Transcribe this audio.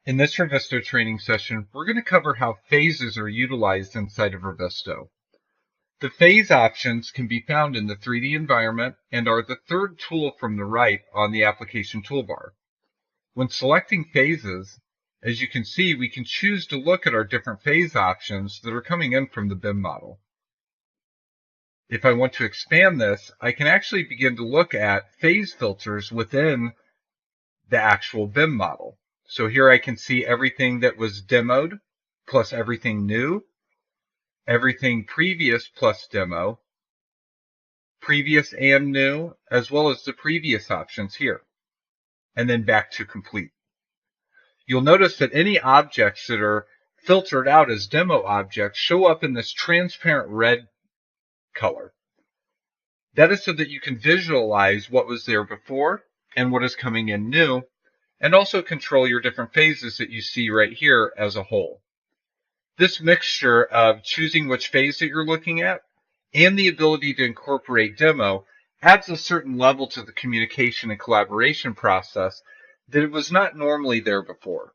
In this Revizto training session, we're going to cover how phases are utilized inside of Revizto. The phase options can be found in the 3D environment and are the third tool from the right on the application toolbar. When selecting phases, as you can see, we can choose to look at our different phase options that are coming in from the BIM model. If I want to expand this, I can actually begin to look at phase filters within the actual BIM model. So here I can see everything that was demoed plus everything new, everything previous plus demo, previous and new, as well as the previous options here, and then back to complete. You'll notice that any objects that are filtered out as demo objects show up in this transparent red color. That is so that you can visualize what was there before and what is coming in new, and also control your different phases that you see right here as a whole. This mixture of choosing which phase that you're looking at and the ability to incorporate demo adds a certain level to the communication and collaboration process that was not normally there before.